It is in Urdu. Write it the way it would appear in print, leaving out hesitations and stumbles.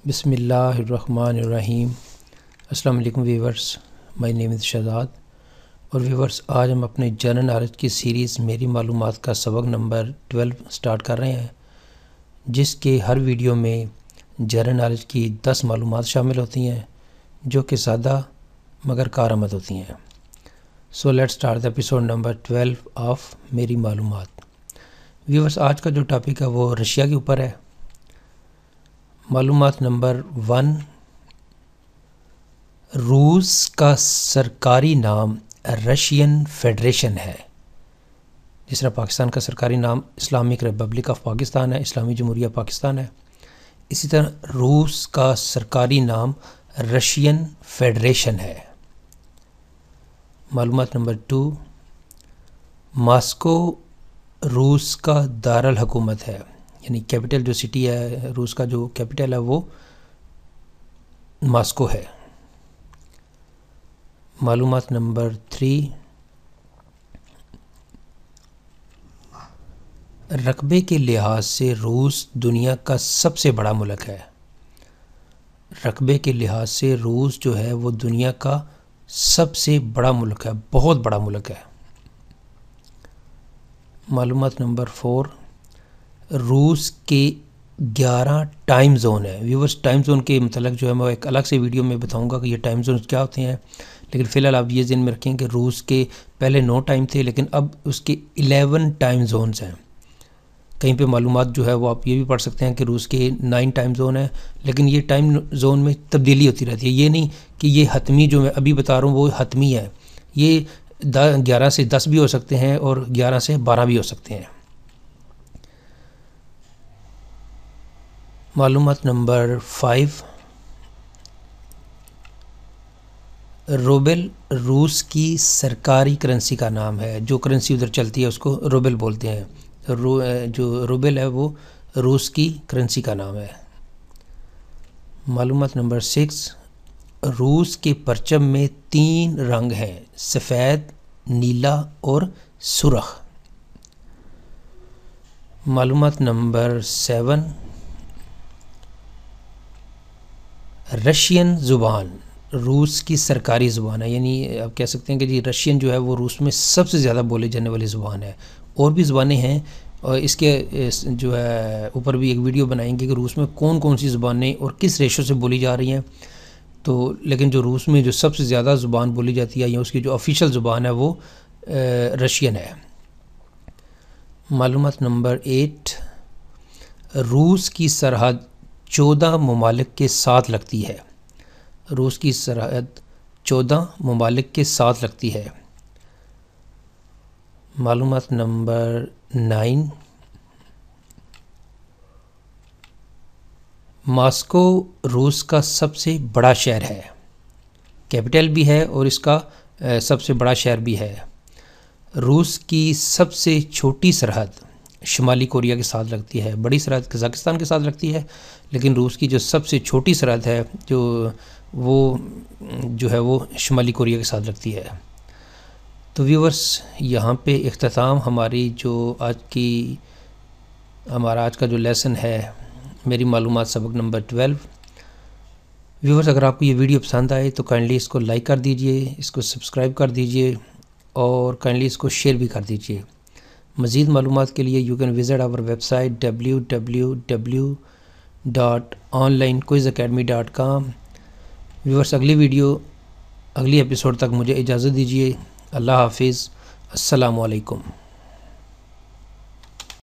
بسم اللہ الرحمن الرحیم۔ السلام علیکم ویورز، مائی نیم از شہزاد۔ اور ویورز، آج ہم اپنے جنرل نالج کی سیریز میری معلومات کا سبق نمبر 12 سٹارٹ کر رہے ہیں، جس کے ہر ویڈیو میں جنرل نالج کی 10 معلومات شامل ہوتی ہیں جو کہ سادہ مگر کارآمد ہوتی ہیں۔ So let start the episode number 12 of میری معلومات۔ ویورز، آج کا جو ٹاپک ہے وہ رشیا کے اوپر ہے۔ معلومات نمبر 1، روس کا سرکاری نام رشین فیڈریشن ہے۔ جس طرح پاکستان کا سرکاری نام اسلامک ریپبلک آف پاکستان ہے، اسلامی جمہوریہ پاکستان ہے، اسی طرح روس کا سرکاری نام رشین فیڈریشن ہے۔ معلومات نمبر 2، ماسکو روس کا دارالحکومت ہے، یعنی کیپٹل جو سٹی ہے روس کا، جو کیپٹل ہے وہ ماسکو ہے۔ معلومات نمبر 3، رقبے کے لحاظ سے روس دنیا کا سب سے بڑا ملک ہے۔ رقبے کے لحاظ سے روس جو ہے وہ دنیا کا سب سے بڑا ملک ہے، بہت بڑا ملک ہے۔ معلومات نمبر 4، روس کے 11 ٹائم زون ہے۔ ویورز، ٹائم زون کے متعلق جو ہے میں ایک الگ سے ویڈیو میں بتاؤں گا کہ یہ ٹائم زون کیا ہوتے ہیں، لیکن فی الحال آپ یہ ذہن میں رکھیں کہ روس کے پہلے 9 ٹائم تھے، لیکن اب اس کے 11 ٹائم زونز ہیں۔ کہیں پہ معلومات جو ہے وہ آپ یہ بھی پڑھ سکتے ہیں کہ روس کے 9 ٹائم زون ہیں، لیکن یہ ٹائم زون میں تبدیلی ہوتی رہتی ہے۔ یہ نہیں کہ یہ حتمی جو میں ابھی بتا رہا ہوں وہ حتمی ہے، یہ 11 سے 10 بھی ہو سکتے ہیں اور 11 سے 12 بھی ہو سکتے ہیں۔ معلومات نمبر 5، روبل روس کی سرکاری کرنسی کا نام ہے۔ جو کرنسی ادھر چلتی ہے اس کو روبل بولتے ہیں۔ جو روبل ہے وہ روس کی کرنسی کا نام ہے۔ معلومات نمبر 6، روس کے پرچم میں 3 رنگ ہیں، سفید، نیلا اور سرخ۔ معلومات نمبر 7، رشین زبان روس کی سرکاری زبان ہے، یعنی آپ کہہ سکتے ہیں کہ جی رشین جو ہے وہ روس میں سب سے زیادہ بولے جانے والی زبان ہے۔ اور بھی زبانیں ہیں، اور اس کے جو ہے اوپر بھی ایک ویڈیو بنائیں گے کہ روس میں کون کون سی زبانیں اور کس ریشو سے بولی جا رہی ہیں۔ تو لیکن جو روس میں جو سب سے زیادہ زبان بولی جاتی ہے یا اس کی جو آفیشیل زبان ہے وہ رشین ہے۔ معلومات نمبر 8، روس کی سرحد 14 ممالک کے ساتھ لگتی ہے۔ روس کی سرحد 14 ممالک کے ساتھ لگتی ہے۔ معلومات نمبر 9، ماسکو روس کا سب سے بڑا شہر ہے، کیپٹل بھی ہے اور اس کا سب سے بڑا شہر بھی ہے۔ روس کی سب سے چھوٹی سرحد شمالی کوریا کے ساتھ لگتی ہے، بڑی سرحد قزاقستان کے ساتھ لگتی ہے، لیکن روس کی جو سب سے چھوٹی سرحد ہے جو ہے وہ شمالی کوریا کے ساتھ لگتی ہے۔ تو ویورز، یہاں پہ اختتام ہماری جو ہمارا آج کا جو لیسن ہے میری معلومات سبق نمبر 12۔ ویورز، اگر آپ کو یہ ویڈیو پسند آئے تو کائنڈلی اس کو لائک کر دیجئے، اس کو سبسکرائب کر دیجئے اور کائنڈلی اس کو شیئر بھی کر دیجئے۔ مزید معلومات کے لیے یو کین وزٹ آور ویب سائٹ www.onlinequizacademy.com۔ ویورز، اگلی ایپیسوڈ تک مجھے اجازت دیجیے۔ اللہ حافظ، السلام علیکم۔